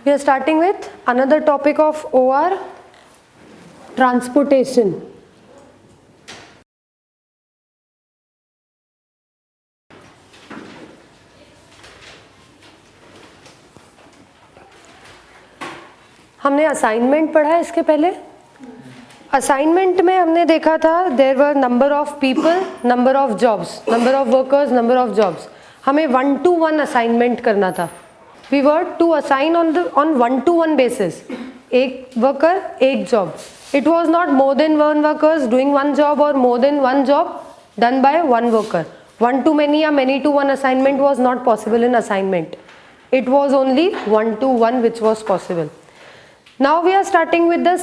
We are starting with another topic of OR, transportation. हमने assignment पढ़ा है इसके पहले. असाइनमेंट में हमने देखा था there were number of people, number of jobs, number of workers, number of jobs. हमें 1-to-1 असाइनमेंट करना था. We were to assign on 1-to-1 basis. एक वर्कर एक job. It was not more than 1 workers doing 1 job और more than 1 job done by 1 worker. 1-to-many या many-to-1 assignment was not possible in assignment. It was only 1-to-1 which was possible. Now we are starting with the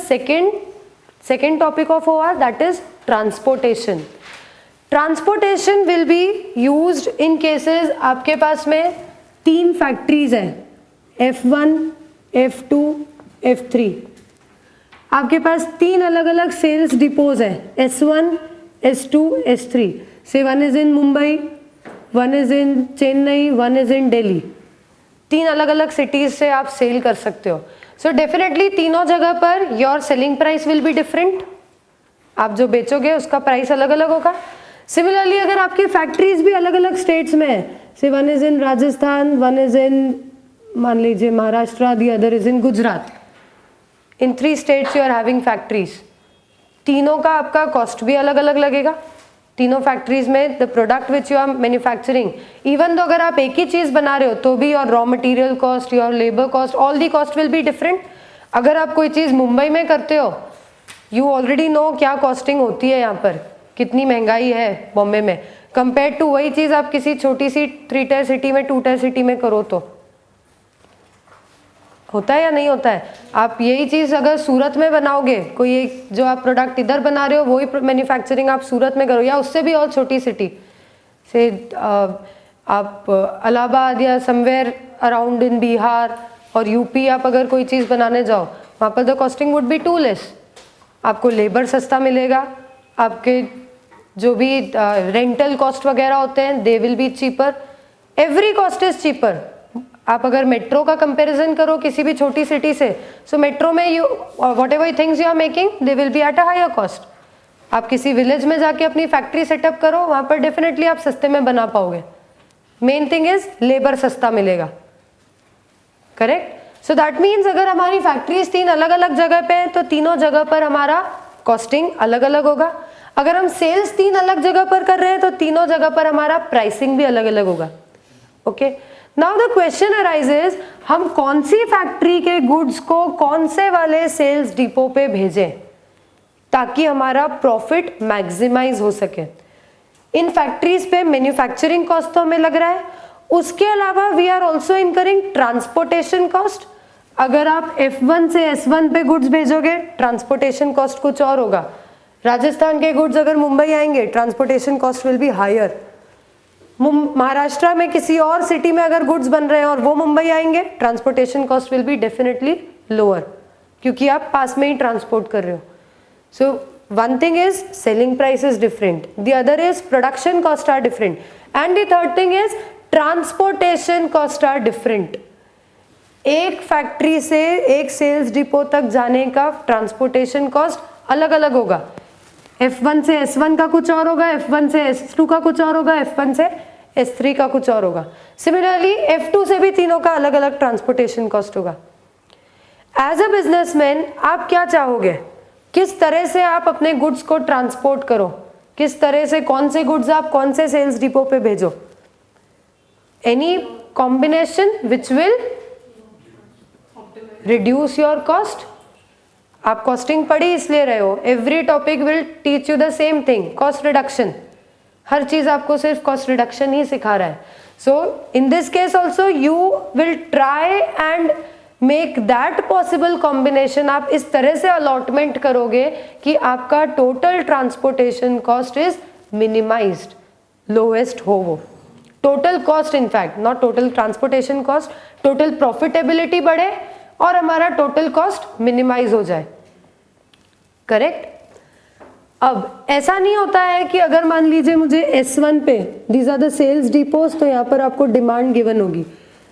second topic of OR, that is transportation. Transportation will be used in cases आपके पास में 3 factories हैं, F1, F2, F3. आपके पास 3 अलग अलग sales depots हैं, S1, S2, S3. Say one is in Mumbai, one is in Chennai, one is in Delhi. 3 अलग अलग cities से आप सेल कर सकते हो. सो डेफिनेटली तीनों जगह per your selling price will be different. आप जो बेचोगे उसका प्राइस अलग अलग होगा. सिमिलरली अगर आपकी फैक्ट्रीज भी अलग अलग स्टेट्स में है, say one is in Rajasthan, one is in मान लीजिए Maharashtra, the other is in Gujarat. In 3 states you are having factories. तीनों का आपका कॉस्ट भी अलग अलग लगेगा. तीनों फैक्ट्रीज में the product which you are manufacturing, even तो अगर आप एक ही चीज़ बना रहे हो तो भी your raw material cost, your labour cost, all the cost will be different. अगर आप कोई चीज़ मुंबई में करते हो, यू ऑलरेडी नो क्या कॉस्टिंग होती है यहाँ पर, कितनी महंगाई है बॉम्बे में, कंपेयर टू वही चीज़ आप किसी छोटी सी 3 टायर सिटी में, 2 टायर सिटी में करो तो होता है या नहीं होता है. आप यही चीज़ अगर सूरत में बनाओगे, कोई एक जो आप प्रोडक्ट इधर बना रहे हो वही मैन्युफैक्चरिंग आप सूरत में करो या उससे भी और छोटी सिटी से आप इलाहाबाद या समवेयर अराउंड इन बिहार और यूपी आप अगर कोई चीज़ बनाने जाओ, वहाँ पर the costing would be too less. आपको लेबर सस्ता मिलेगा, आपके जो भी रेंटल कॉस्ट वगैरह होते हैं दे will B cheaper. Every cost is cheaper. आप अगर मेट्रो का कंपैरिजन करो किसी भी छोटी सिटी से, सो मेट्रो में you whatever things you are making they will be at a higher cost. आप किसी विलेज में जाके अपनी फैक्ट्री सेटअप करो, वहाँ पर डेफिनेटली आप सस्ते में बना पाओगे. मेन थिंग इज लेबर सस्ता मिलेगा. करेक्ट. सो दैट मीन्स अगर हमारी फैक्ट्रीज 3 अलग अलग जगह पे हैं तो तीनों जगह पर हमारा कॉस्टिंग अलग अलग होगा. अगर हम सेल्स 3 अलग जगह पर कर रहे हैं तो तीनों जगह पर हमारा प्राइसिंग भी अलग अलग होगा. Okay. Now the question arises, हम कौन सी फैक्ट्री के गुड्स को कौन से वाले सेल्स डिपो पे भेजें ताकि हमारा प्रॉफिट मैक्सिमाइज हो सके. इन फैक्ट्रीज पे मैन्युफैक्चरिंग कॉस्ट तो हमें लग रहा है, उसके अलावा we are also incurring transportation cost. अगर आप F1 से S1 पे गुड्स भेजोगे, ट्रांसपोर्टेशन कॉस्ट कुछ और होगा. राजस्थान के गुड्स अगर मुंबई आएंगे, transportation cost will be higher. Maharashtra में किसी और सिटी में अगर गुड्स बन रहे हैं और वो मुंबई आएंगे, transportation cost will be definitely lower, क्योंकि आप पास में ही ट्रांसपोर्ट कर रहे हो. So one thing is selling price is different, the other is production cost are different, and the third thing is transportation cost are different. एक factory से एक सेल्स डिपो तक जाने का ट्रांसपोर्टेशन कॉस्ट अलग अलग होगा. F1 से S1 का कुछ और होगा, F1 से S2 का कुछ और होगा, F1 से S3 का कुछ और होगा. सिमिलरली F2 से भी तीनों का अलग अलग ट्रांसपोर्टेशन कॉस्ट होगा. एज अ बिजनेसमैन आप क्या चाहोगे, किस तरह से आप अपने गुड्स को ट्रांसपोर्ट करो, किस तरह से कौन से गुड्स आप कौन से सेल्स डिपो पे भेजो. Any combination which will reduce your cost. आप कॉस्टिंग पढ़ी इसलिए रहे हो. Every topic will teach you the same thing, cost reduction. हर चीज आपको सिर्फ कॉस्ट रिडक्शन ही सिखा रहा है. So in this case also you will try and make that possible combination. आप इस तरह से अलॉटमेंट करोगे कि आपका total transportation cost is minimized, lowest हो वो. Total cost in fact, not total transportation cost, total profitability बढ़े और हमारा टोटल कॉस्ट मिनिमाइज हो जाए. करेक्ट. अब ऐसा नहीं होता है कि अगर मान लीजिए मुझे S1 पे, these are the sales depots, तो यहाँ पर आपको डिमांड गिवन होगी.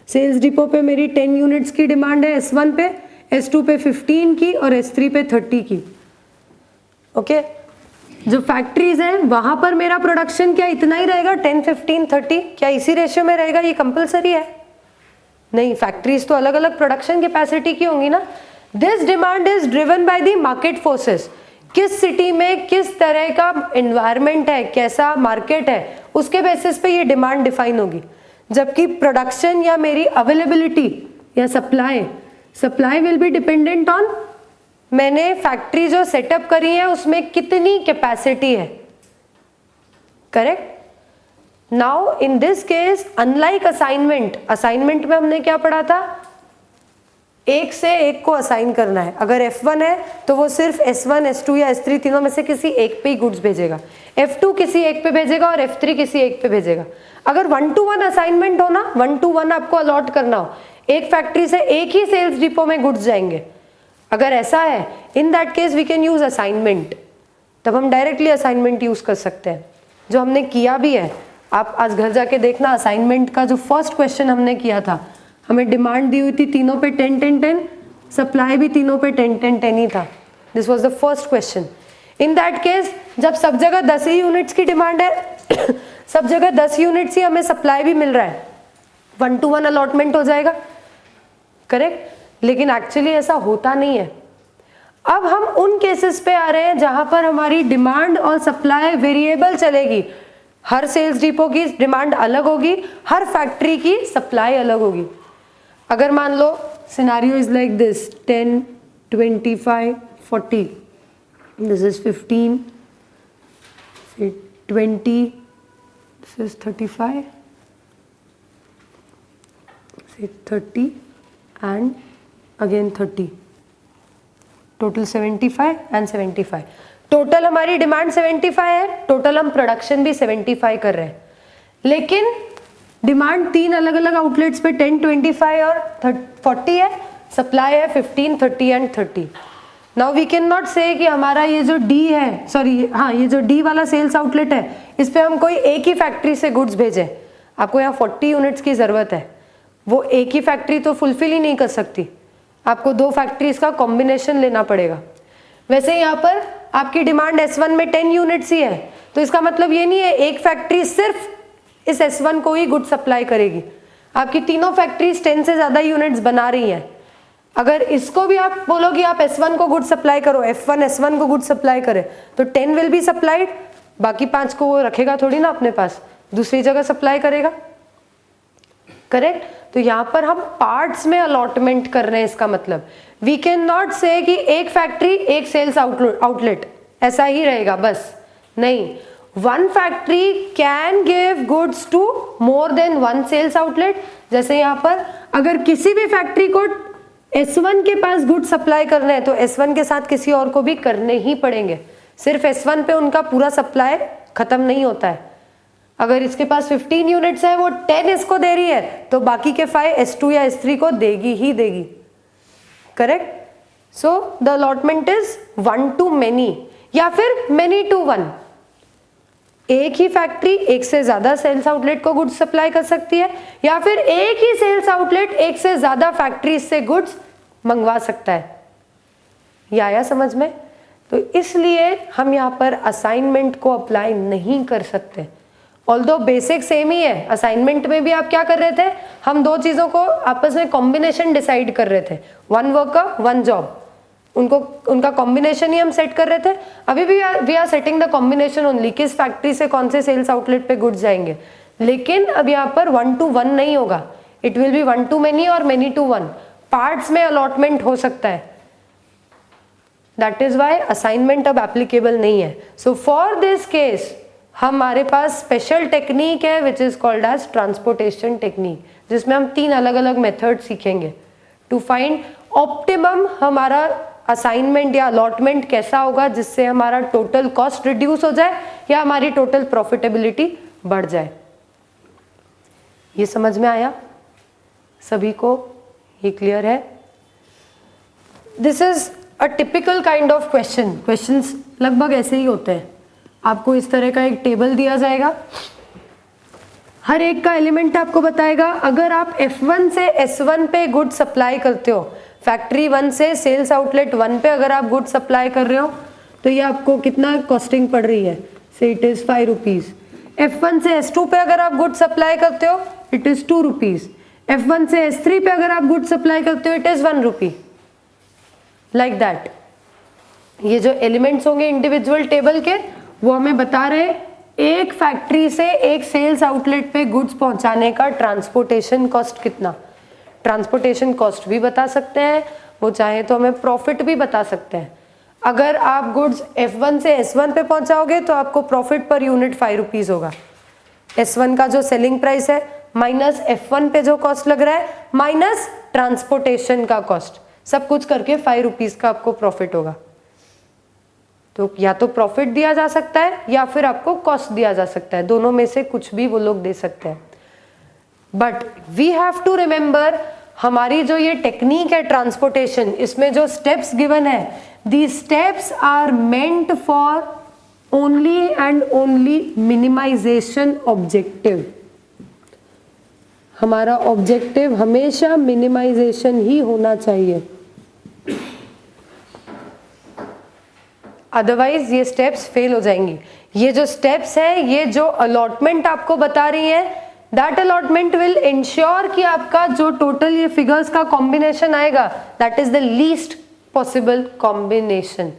सेल्स डिपो पे मेरी 10 यूनिट्स की डिमांड है S1 पे, S2 पे 15 की और S3 पे 30 की। ओके, जो फैक्ट्रीज हैं वहां पर मेरा प्रोडक्शन क्या इतना ही रहेगा 10, 15, 30? क्या इसी रेशियो में रहेगा? ये कंपलसरी है? नहीं, फैक्ट्रीज तो अलग अलग प्रोडक्शन कैपेसिटी की होंगी ना। This demand is driven by the market forces. किस सिटी में किस तरह का एनवायरनमेंट है, कैसा मार्केट है, उसके बेसिस पे ये डिमांड डिफाइन होगी। जबकि प्रोडक्शन या मेरी अवेलेबिलिटी या supply will be dependent on मैंने फैक्ट्री जो सेटअप करी है उसमें कितनी कैपेसिटी है। Correct? Now in this case unlike assignment में हमने क्या पढ़ा था? एक से एक को असाइन करना है। अगर F1 है तो वो सिर्फ S1, S2 या S3 तीनों में से किसी एक पे ही गुड्स भेजेगा, F2 किसी एक पे भेजेगा और F3 किसी एक पे भेजेगा। अगर 1-to-1 असाइनमेंट हो ना, 1-to-1 आपको अलॉट करना हो, एक फैक्ट्री से एक ही सेल्स डिपो में गुड्स जाएंगे, अगर ऐसा है, in that case we can use assignment. तब हम डायरेक्टली असाइनमेंट यूज कर सकते हैं, जो हमने किया भी है। आप आज घर जाके देखना, असाइनमेंट का जो फर्स्ट क्वेश्चन हमने किया था, हमें डिमांड दी हुई थी तीनों पे 10-10-10, सप्लाई भी तीनों पे 10-10-10 ही था। This was the first question. In that case जब सब जगह 10 ही यूनिट्स की डिमांड है सब जगह 10 यूनिट्स ही हमें सप्लाई भी मिल रहा है, 1-to-1 अलॉटमेंट हो जाएगा। करेक्ट? लेकिन एक्चुअली ऐसा होता नहीं है। अब हम उन केसेस पे आ रहे हैं जहां पर हमारी डिमांड और सप्लाई वेरिएबल चलेगी। हर सेल्स डिपो की डिमांड अलग होगी, हर फैक्ट्री की सप्लाई अलग होगी। अगर मान लो scenario is like this, 10, 25, 40, this is 15, 20, this is 35, 30 and again 30, total 75 and 75। Total हमारी डिमांड 75 है, टोटल हम प्रोडक्शन भी 75 कर रहे हैं, लेकिन डिमांड तीन अलग अलग आउटलेट्स पे 10, 25 और 40 है, सप्लाई है 15, 30 and 30। Now we can not say कि हमारा ये जो डी है, सॉरी हाँ, ये जो डी वाला सेल्स आउटलेट है, इस पे हम कोई एक ही फैक्ट्री से गुड्स भेजें। आपको यहाँ 40 यूनिट्स की जरूरत है, वो एक ही फैक्ट्री तो फुलफिल ही नहीं कर सकती, आपको दो फैक्ट्रीज का कॉम्बिनेशन लेना पड़ेगा। वैसे यहाँ पर आपकी डिमांड S1 में 10 यूनिट्स ही है, तो इसका मतलब ये नहीं है एक फैक्ट्री सिर्फ इस S1 को ही गुड सप्लाई करेगी। आपकी तीनों फैक्ट्रीज 10 से ज्यादा यूनिट्स बना रही हैं। अगर इसको भी आप बोलोगे आप S1 को गुड सप्लाई करो, F1 S1 को गुड सप्लाई करे, तो 10 विल बी सप्लाइड, बाकी 5 को वो रखेगा थोड़ी ना अपने पास, दूसरी जगह सप्लाई करेगा। करेक्ट? तो यहाँ पर हम पार्ट्स में अलॉटमेंट कर रहे हैं। इसका मतलब वी कैन नॉट से कि एक फैक्ट्री एक सेल्स आउटलेट ऐसा ही रहेगा बस, नहीं। One factory can give goods to more than one sales outlet. जैसे यहाँ पर अगर किसी भी फैक्ट्री को S1 के पास गुड सप्लाई करने हैं तो S1 के साथ किसी और को भी करने ही पड़ेंगे, सिर्फ S1 पे उनका पूरा सप्लाई खत्म नहीं होता है। अगर इसके पास 15 यूनिट्स है, वो 10 इसको दे रही है, तो बाकी के 5 S2 या S3 को देगी ही देगी। Correct? So the allotment is 1 to many या फिर many to 1। एक ही फैक्ट्री एक से ज्यादा सेल्स आउटलेट को गुड्स सप्लाई कर सकती है, या फिर एक ही सेल्स आउटलेट एक से ज्यादा फैक्ट्री से गुड्स मंगवा सकता है। ये आया समझ में? तो इसलिए हम यहाँ पर असाइनमेंट को अप्लाई नहीं कर सकते। ऑल्दो बेसिक सेम ही है, असाइनमेंट में भी आप क्या कर रहे थे, हम दो चीजों को आपस में कॉम्बिनेशन डिसाइड कर रहे थे, वन वर्कर वन जॉब, उनका कॉम्बिनेशन ही हम सेट कर रहे थे। अभी भी we are setting the combination only, किस फैक्ट्री से कौन से सेल्स आउटलेट पे गुड्स जाएंगे। लेकिन अब यहाँ पर 1 to 1 नहीं होगा, it will be 1 to many और many to 1। पार्ट्स में अलॉटमेंट हो सकता है, दैट इज वाई असाइनमेंट अब एप्लीकेबल नहीं है। सो फॉर दिस केस हमारे पास स्पेशल टेक्निक है which is called as transportation technique, जिसमें हम 3 अलग अलग मेथड सीखेंगे टू फाइंड ऑप्टिमम हमारा असाइनमेंट या अलॉटमेंट कैसा होगा, जिससे हमारा टोटल कॉस्ट रिड्यूस हो जाए या हमारी टोटल प्रॉफिटेबिलिटी बढ़ जाए। ये समझ में आया सभी को? ये क्लियर है? This is a typical kind of questions लगभग ऐसे ही होते हैं। आपको इस तरह का एक टेबल दिया जाएगा, हर एक का एलिमेंट आपको बताएगा। अगर आप F1 से S1 पे गुड सप्लाई करते हो, फैक्ट्री 1 से सेल्स आउटलेट 1 पे अगर आप गुड सप्लाई कर रहे हो तो ये आपको कितना कॉस्टिंग पड़ रही है, से इट इज 5 रुपीज। F1 से S2 पे अगर आप गुड सप्लाई करते हो इट इज 2 रुपीज। F1 से S3 पे अगर आप गुड सप्लाई करते हो it is 1 rupee, like that. ये जो एलिमेंट्स होंगे इंडिविजुअल टेबल के वो हमें बता रहे एक फैक्ट्री से एक सेल्स आउटलेट पे गुड्स पहुंचाने का ट्रांसपोर्टेशन कॉस्ट कितना। ट्रांसपोर्टेशन कॉस्ट भी बता सकते हैं, वो चाहे तो हमें प्रॉफिट भी बता सकते हैं। अगर आप गुड्स F1 से S1 पे पहुंचाओगे तो आपको प्रॉफिट पर यूनिट 5 रुपीज होगा। S1 का जो सेलिंग प्राइस है माइनस F1 पे जो कॉस्ट लग रहा है माइनस ट्रांसपोर्टेशन का कॉस्ट, सब कुछ करके 5 रुपीज का आपको प्रॉफिट होगा। तो या तो प्रॉफिट दिया जा सकता है या फिर आपको कॉस्ट दिया जा सकता है, दोनों में से कुछ भी वो लोग दे सकते हैं। But we have to remember, हमारी जो ये टेक्निक है ट्रांसपोर्टेशन, इसमें जो स्टेप्स गिवन है, the steps are meant for only and only minimization objective. हमारा ऑब्जेक्टिव हमेशा मिनिमाइजेशन ही होना चाहिए, अदरवाइज ये स्टेप्स फेल हो जाएंगी। ये जो स्टेप्स है, ये जो अलॉटमेंट आपको बता रही है, दैट अलॉटमेंट विल इंश्योर कि आपका जो टोटल ये फिगर्स का कॉम्बिनेशन आएगा that is the least possible combination.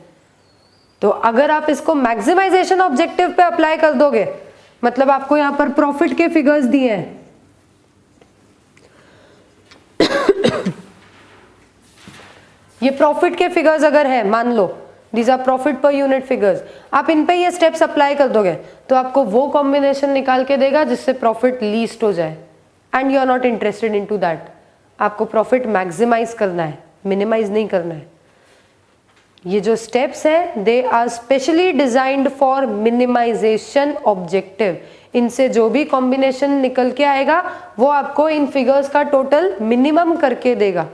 तो अगर आप इसको मैक्सिमाइजेशन ऑब्जेक्टिव पे अप्लाई कर दोगे, मतलब आपको यहां पर प्रॉफिट के फिगर्स दिए हैं, ये प्रॉफिट के फिगर्स अगर है, मान लो these are profit per unit figures, आप इन पे ये स्टेप्स अप्लाई कर दोगे तो आपको वो कॉम्बिनेशन निकाल के देगा जिससे प्रॉफिट लीस्ट हो जाए, and you are not interested in to that. आपको प्रॉफिट मैक्सिमाइज करना है, मिनिमाइज नहीं करना है। ये जो स्टेप्स हैं they are specially designed for minimization objective. इनसे जो भी कॉम्बिनेशन निकल के आएगा वो आपको इन फिगर्स का टोटल मिनिमम करके देगा।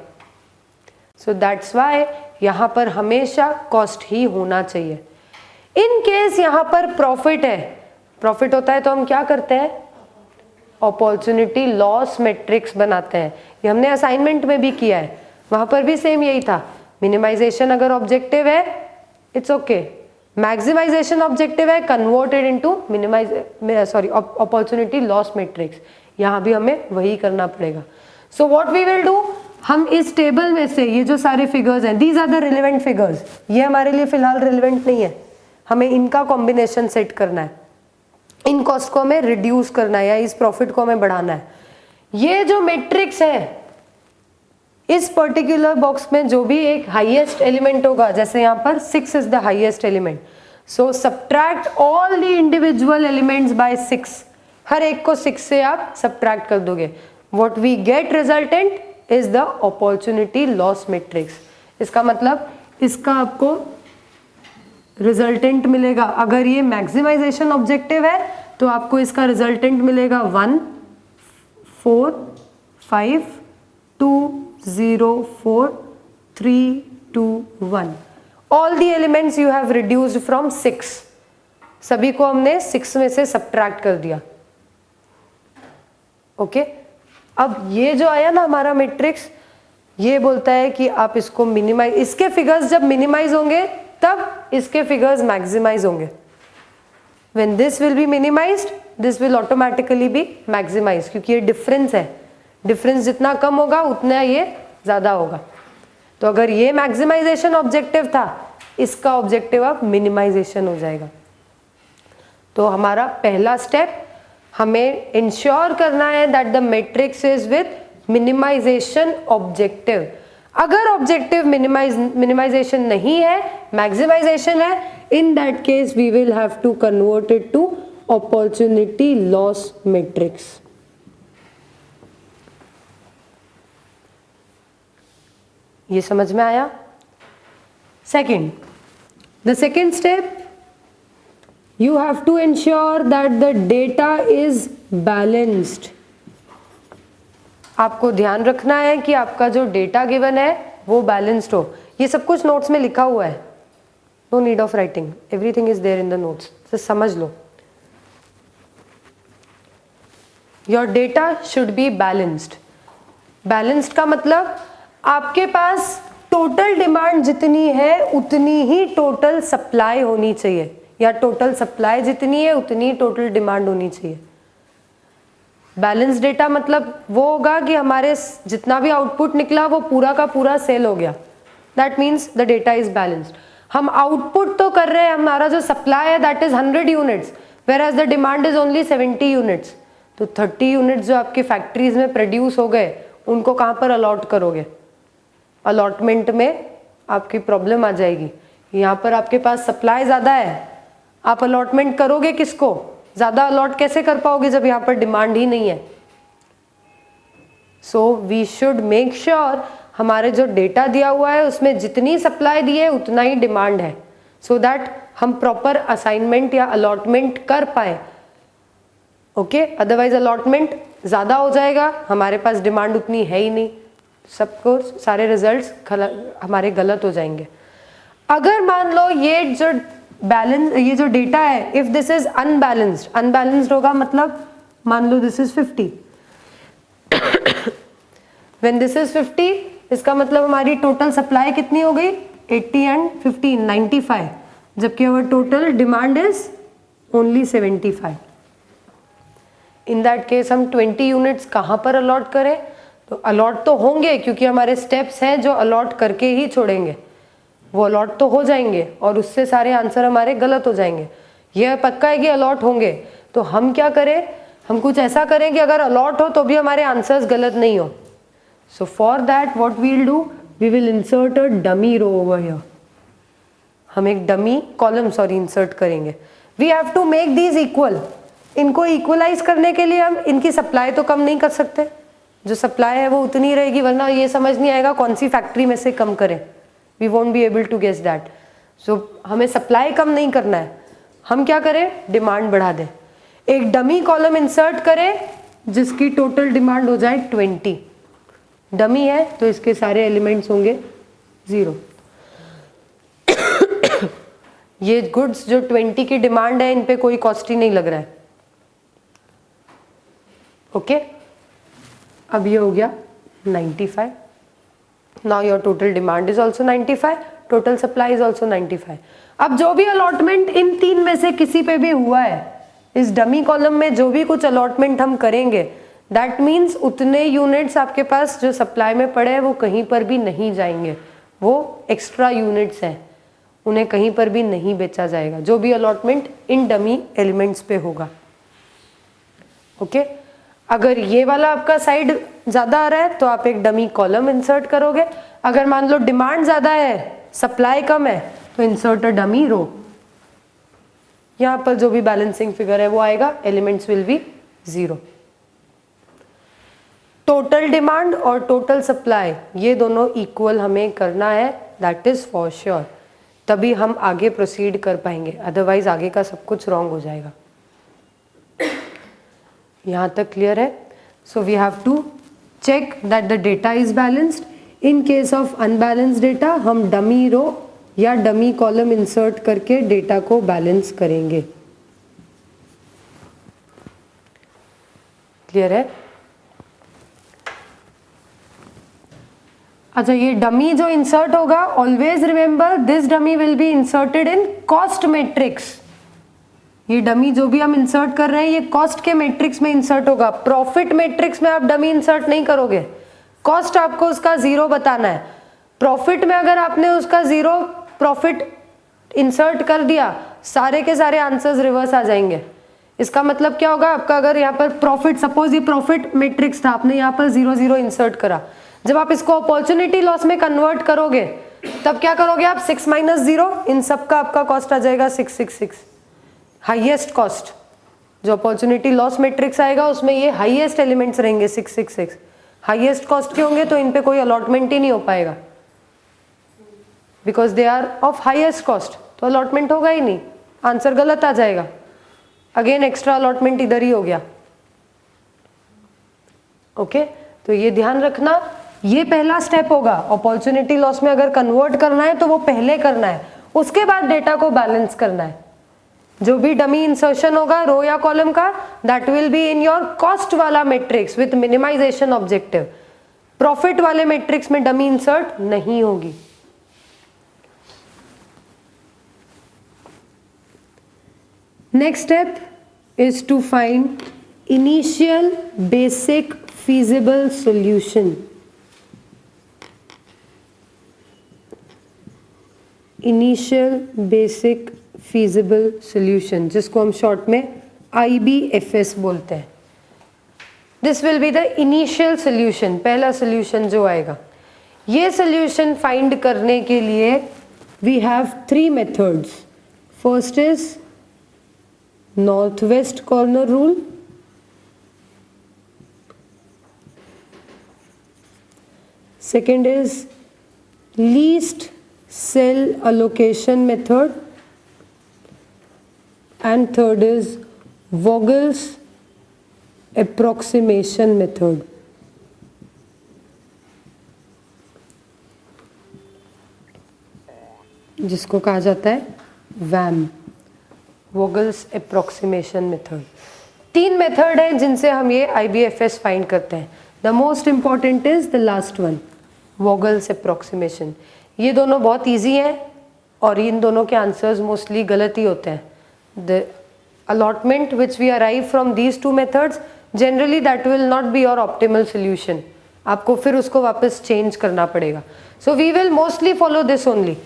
सो दैट्स वाई यहां पर हमेशा कॉस्ट ही होना चाहिए। इन केस यहां पर प्रॉफिट है, प्रॉफिट होता है तो हम क्या करते हैं, अपॉर्चुनिटी लॉस मैट्रिक्स बनाते हैं। ये हमने असाइनमेंट में भी किया है, वहां पर भी सेम यही था। मिनिमाइजेशन अगर ऑब्जेक्टिव है इट्स ओके, मैक्सिमाइजेशन ऑब्जेक्टिव है converted into opportunity loss matrix. यहां भी हमें वही करना पड़ेगा। So what we will do, हम इस टेबल में से ये जो सारे फिगर्स हैं, these are the relevant figures, ये हमारे लिए फिलहाल रिलेवेंट नहीं है, हमें इनका कॉम्बिनेशन सेट करना है, इन कॉस्ट को हमें रिड्यूस करना है या इस प्रॉफिट को हमें बढ़ाना है। ये जो मैट्रिक्स है, इस पर्टिकुलर बॉक्स में जो भी एक हाईएस्ट एलिमेंट होगा, जैसे यहाँ पर 6 is the highest element, so subtract all the individual elements by 6। हर एक को 6 से आप सब्ट्रैक्ट कर दोगे, what we get resultant is the opportunity loss matrix. इसका मतलब इसका आपको रिजल्टेंट मिलेगा, अगर ये मैक्सिमाइजेशन ऑब्जेक्टिव है तो आपको इसका रिजल्टेंट मिलेगा 1 4 5 2 0 4 3 2 1। All the elements you have reduced from 6, सभी को हमने 6 में से सब्ट्रैक्ट कर दिया। ओके अब ये जो आया ना हमारा मैट्रिक्स, ये बोलता है कि आप इसको मिनिमाइज, इसके फिगर्स जब मिनिमाइज होंगे तब इसके फिगर्स मैक्सिमाइज होंगे। When this will be minimized this will automatically be maximize, क्योंकि ये डिफरेंस है, डिफरेंस जितना कम होगा उतना ये ज्यादा होगा। तो अगर ये मैक्सिमाइजेशन ऑब्जेक्टिव था, इसका ऑब्जेक्टिव अब मिनिमाइजेशन हो जाएगा। तो हमारा पहला स्टेप, हमें इंश्योर करना है that the matrix is with minimization objective. अगर ऑब्जेक्टिव मिनिमाइजेशन नहीं है, मैक्सिमाइजेशन है, in that case we will have to convert it to opportunity loss matrix. ये समझ में आया? Second, the second step, you have to ensure that the data is balanced। आपको ध्यान रखना है कि आपका जो डेटा गिवन है वो बैलेंस्ड हो। ये सब कुछ नोट्स में लिखा हुआ है, no need of writing, everything is there in the notes, समझ लो। Your data should be balanced. Balanced का मतलब आपके पास टोटल डिमांड जितनी है उतनी ही टोटल सप्लाई होनी चाहिए, या टोटल सप्लाई जितनी है उतनी टोटल डिमांड होनी चाहिए। बैलेंस डेटा मतलब वो होगा कि हमारे जितना भी आउटपुट निकला वो पूरा का पूरा सेल हो गया, that means the data is balanced. हम आउटपुट तो कर रहे हैं, हमारा जो सप्लाई है that is 100 units, whereas the demand is only 70 units. तो 30 यूनिट्स जो आपकी फैक्ट्रीज में प्रोड्यूस हो गए उनको कहाँ पर अलॉट करोगे? अलॉटमेंट में आपकी प्रॉब्लम आ जाएगी। यहाँ पर आपके पास सप्लाई ज़्यादा है, आप अलॉटमेंट करोगे किसको? ज़्यादा अलॉट कैसे कर पाओगे जब यहाँ पर डिमांड ही नहीं है? So we should make sure हमारे जो डेटा दिया हुआ है उसमें जितनी सप्लाई दी है उतना ही डिमांड है, सो दैट हम प्रॉपर असाइनमेंट या अलॉटमेंट कर पाए। ओके, अदरवाइज अलॉटमेंट ज़्यादा हो जाएगा, हमारे पास डिमांड उतनी है ही नहीं, सबको सारे रिजल्ट्स हमारे गलत हो जाएंगे। अगर मान लो ये जो डेटा है, if this is unbalanced, unbalanced होगा मतलब मान लो this is 50, when this is 50 इसका मतलब हमारी टोटल सप्लाई कितनी हो गई? 80 एंड 15 95, जबकि हमारा total demand is only 75। In that case हम 20 यूनिट्स कहाँ पर अलॉट करें? तो अलॉट तो होंगे क्योंकि हमारे स्टेप्स हैं जो अलॉट करके ही छोड़ेंगे, वो अलॉट तो हो जाएंगे और उससे सारे आंसर हमारे गलत हो जाएंगे। यह पक्का है कि अलॉट होंगे, तो हम क्या करें? हम कुछ ऐसा करें कि अगर अलॉट हो तो भी हमारे आंसर्स गलत नहीं हो। So for that what we will do, we will insert a dummy row over here. हम एक डमी कॉलम इंसर्ट करेंगे। We have to make these equal. इनको इक्वलाइज करने के लिए हम इनकी सप्लाई तो कम नहीं कर सकते, जो सप्लाई है वो उतनी रहेगी, वरना ये समझ नहीं आएगा कौन सी फैक्ट्री में से कम करें। We won't be able to guess that. So हमें सप्लाई कम नहीं करना है, हम क्या करें? डिमांड बढ़ा दें। एक डमी कॉलम इंसर्ट करें जिसकी टोटल डिमांड हो जाए 20। डमी है तो इसके सारे एलिमेंट्स होंगे 0। ये गुड्स जो 20 की डिमांड है इन पे कोई कॉस्ट ही नहीं लग रहा है। ओके, अब ये हो गया 95। Now your total demand is also 95, total supply is also 95। अब जो भी अलॉटमेंट इन 3 में से किसी पे भी हुआ है, इस डमी कॉलम में जो भी कुछ अलॉटमेंट हम करेंगे, दैट मीन्स उतने यूनिट्स आपके पास जो सप्लाई में पड़े हैं वो कहीं पर भी नहीं जाएंगे, वो एक्स्ट्रा यूनिट्स हैं, उन्हें कहीं पर भी नहीं बेचा जाएगा, जो भी अलॉटमेंट इन डमी एलिमेंट्स पे होगा। ओके, अगर ये वाला आपका साइड ज़्यादा आ रहा है तो आप एक डमी कॉलम इंसर्ट करोगे। अगर मान लो डिमांड ज़्यादा है, सप्लाई कम है, तो इंसर्ट अ डमी रो। यहाँ पर जो भी बैलेंसिंग फिगर है वो आएगा, elements will be 0। Total demand और टोटल सप्लाई ये दोनों इक्वल हमें करना है, दैट इज फॉर श्योर, तभी हम आगे प्रोसीड कर पाएंगे, अदरवाइज आगे का सब कुछ रॉन्ग हो जाएगा। यहाँ तक क्लियर है? So we have to check that the data is balanced. In case of unbalanced data हम डमी रो या डमी कॉलम इंसर्ट करके डेटा को बैलेंस करेंगे। क्लियर है? अच्छा, ये डमी जो इंसर्ट होगा, always remember this dummy will be inserted in cost matrix. ये डमी जो भी हम इंसर्ट कर रहे हैं ये कॉस्ट के मैट्रिक्स में इंसर्ट होगा। प्रॉफिट मैट्रिक्स में आप डमी इंसर्ट नहीं करोगे, कॉस्ट आपको उसका 0 बताना है। प्रॉफिट में अगर आपने उसका 0 प्रॉफिट इंसर्ट कर दिया, सारे के सारे आंसर्स रिवर्स आ जाएंगे। इसका मतलब क्या होगा आपका? अगर यहाँ पर प्रॉफिट, सपोज ये प्रॉफिट मैट्रिक्स था, आपने यहाँ पर 0 0 इंसर्ट करा, जब आप इसको अपॉर्चुनिटी लॉस में कन्वर्ट करोगे तब क्या करोगे आप? 6 - 0, इन सब का आपका कॉस्ट आ जाएगा 666। हाईएस्ट कॉस्ट जो अपॉर्चुनिटी लॉस मैट्रिक्स आएगा उसमें ये हाईएस्ट एलिमेंट्स रहेंगे 666। हाईएस्ट कॉस्ट के होंगे तो इन पे कोई अलॉटमेंट ही नहीं हो पाएगा, because they are of highest cost, तो अलॉटमेंट होगा ही नहीं, आंसर गलत आ जाएगा। अगेन एक्स्ट्रा अलॉटमेंट इधर ही हो गया। ओके, तो ये ध्यान रखना, ये पहला स्टेप होगा। अपॉर्चुनिटी लॉस में अगर कन्वर्ट करना है तो वो पहले करना है, उसके बाद डेटा को बैलेंस करना है। जो भी डमी इंसर्शन होगा रो या कॉलम का, that will be in your cost वाला matrix with minimization objective. Profit वाले मैट्रिक्स में डमी इंसर्ट नहीं होगी। Next step is to find initial basic feasible solution। Initial basic feasible solution, जिसको हम शॉर्ट में IBFS बोलते हैं। This will be the initial solution, पहला सोल्यूशन जो आएगा। ये सोल्यूशन फाइंड करने के लिए we have 3 methods. First is north west corner rule, second is least cell allocation method, and third is Vogel's approximation method। जिसको कहा जाता है वैम, Vogel's approximation method। 3 मेथड हैं जिनसे हम ये IBFS फाइंड करते हैं। The most important is the last one, Vogel's approximation। ये दोनों बहुत इजी हैं और इन दोनों के आंसर्स मोस्टली गलत ही होते हैं। The allotment which we arrive from these 2 methods generally that will not be your optimal solution, आपको फिर उसको वापस चेंज करना पड़ेगा। So we will mostly follow this only.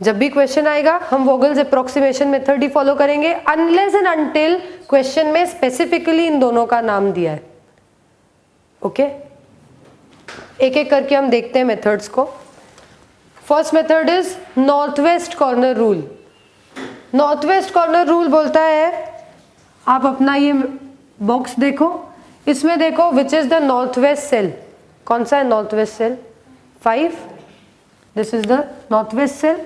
जब भी क्वेश्चन आएगा हम Vogel's approximation मेथड ही फॉलो करेंगे, अनलेस एंड अनटिल क्वेश्चन में स्पेसिफिकली इन दोनों का नाम दिया है। ओके एक एक करके हम देखते हैं मेथड्स को। First method is north west corner rule. North west corner rule बोलता है, आप अपना ये बॉक्स देखो, इसमें देखो which is the north west cell. कौन सा है north west cell? 5। This is the north west cell.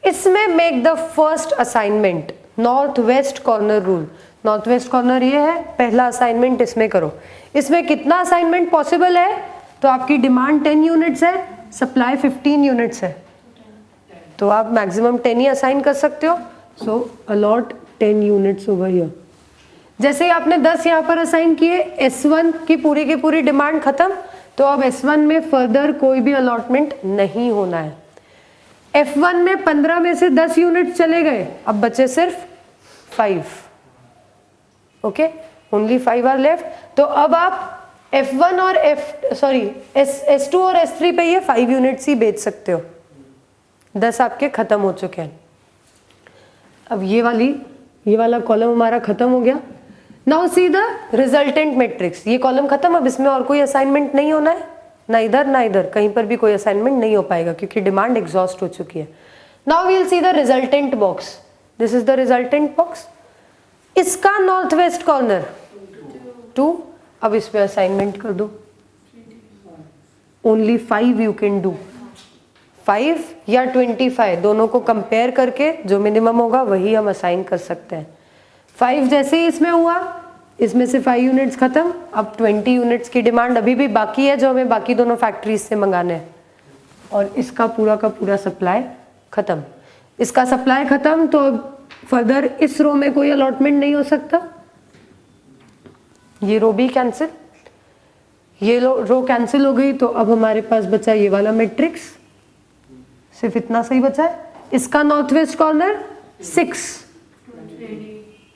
इसमें make the first assignment, north west corner rule. North west corner ये है, पहला असाइनमेंट इसमें करो। इसमें कितना असाइनमेंट पॉसिबल है? तो आपकी डिमांड 10 यूनिट्स है, सप्लाई 15 यूनिट्स है, तो आप मैक्सिमम 10 ही असाइन कर सकते हो। So a lot 10 units over here. जैसे ही आपने 10 यहाँ पर असाइन किए, S1 की पूरी डिमांड खत्म, तो अब S1 में फर्दर कोई भी अलॉटमेंट नहीं होना है। F1 में 15 में से 10 यूनिट चले गए, अब बचे सिर्फ 5। Okay only 5 are left. तो अब आप F1 और S2 और S3 पे ये 5 यूनिट्स ही बेच सकते हो। 10 आपके खत्म हो चुके हैं। अब ये वाला कॉलम हमारा खत्म हो गया। Now see the resultant matrix. ये कॉलम खत्म, अब इसमें और कोई असाइनमेंट नहीं होना है, ना इधर कहीं पर भी कोई असाइनमेंट नहीं हो पाएगा क्योंकि डिमांड एग्जॉस्ट हो चुकी है। Now we will see the resultant box. This is the resultant box. इसका नॉर्थ वेस्ट कॉर्नर 2, अब इसमें असाइनमेंट कर दो। ओनली 5 यू कैन डू, 5 या 25 दोनों को कंपेयर करके जो मिनिमम होगा वही हम असाइन कर सकते हैं। 5 जैसे ही इसमें हुआ, इसमें से 5 यूनिट्स खत्म, अब 20 यूनिट्स की डिमांड अभी भी बाकी है जो हमें बाकी दोनों फैक्ट्रीज से मंगाने हैं, और इसका पूरा का पूरा सप्लाई खत्म। इसका सप्लाई खत्म तो अब फर्दर इस रो में कोई अलॉटमेंट नहीं हो सकता। ये रो भी कैंसिल, ये रो कैंसिल हो गई, तो अब हमारे पास बचा ये वाला मैट्रिक्स, सिर्फ इतना सही बचा है। इसका नॉर्थ वेस्ट कॉर्नर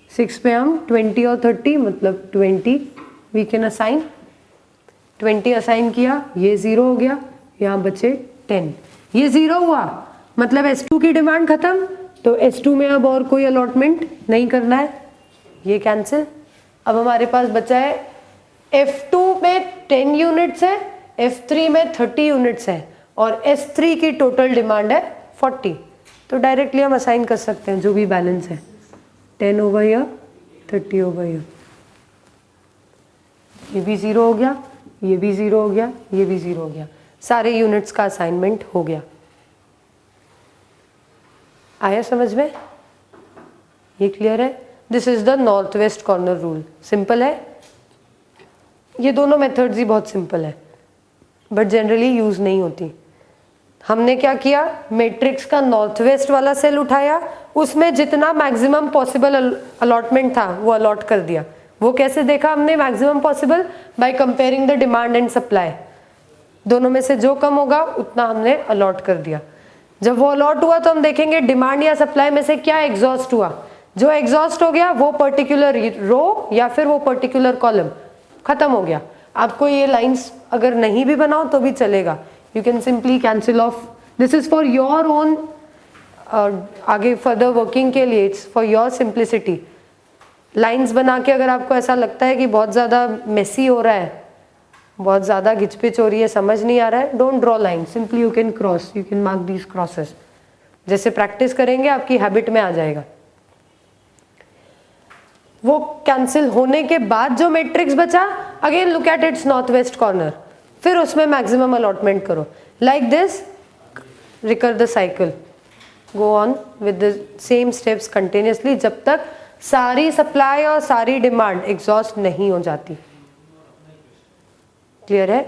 6 पे हम 20 और 30 मतलब 20 वी कैन असाइन। 20 असाइन किया, ये 0 हो गया, यहाँ बचे 10। ये 0 हुआ मतलब S2 की डिमांड खत्म, तो S2 में अब और कोई अलॉटमेंट नहीं करना है, ये कैंसिल। अब हमारे पास बचा है F2 में 10 यूनिट्स है, F3 में 30 यूनिट्स है, और S3 की टोटल डिमांड है 40। तो डायरेक्टली हम असाइन कर सकते हैं जो भी बैलेंस है, 10 ओवर हियर, 30 ओवर हियर। ये भी 0 हो गया, ये भी 0 हो गया, ये भी 0 हो गया, सारे यूनिट्स का असाइनमेंट हो गया। आया समझ में? ये क्लियर है? This is the north west corner rule. Simple है, ये दोनों मेथड्स ही बहुत सिंपल है बट जनरली यूज नहीं होती। हमने क्या किया, मैट्रिक्स का नॉर्थ वेस्ट वाला सेल उठाया, उसमें जितना मैक्सिमम पॉसिबल अलॉटमेंट था वो अलॉट कर दिया। वो कैसे देखा हमने maximum possible, by comparing the demand and supply. दोनों में से जो कम होगा उतना हमने अलॉट कर दिया। जब वो अलॉट हुआ तो हम देखेंगे डिमांड या सप्लाई में से क्या एग्जॉस्ट हुआ। जो एग्जॉस्ट हो गया वो पर्टिकुलर रो या फिर वो पर्टिकुलर कॉलम खत्म हो गया। आपको ये लाइंस अगर नहीं भी बनाओ तो भी चलेगा, you can simply cancel of. This is for your own, आगे फर्दर वर्किंग के लिए, it's for your simplicity. Lines बना के अगर आपको ऐसा लगता है कि बहुत ज़्यादा मेसी हो रहा है, बहुत ज़्यादा घिचपिच हो रही है, समझ नहीं आ रहा है, don't draw line, simply you can cross, you can mark these crosses. जैसे प्रैक्टिस करेंगे आपकी हैबिट में आ जाएगा। वो कैंसिल होने के बाद जो मैट्रिक्स बचा, again look at its north west corner, फिर उसमें मैक्सिमम अलॉटमेंट करो। Like this recur the cycle, go on with the same steps continuously जब तक सारी सप्लाई और सारी डिमांड एग्जॉस्ट नहीं हो जाती। क्लियर है?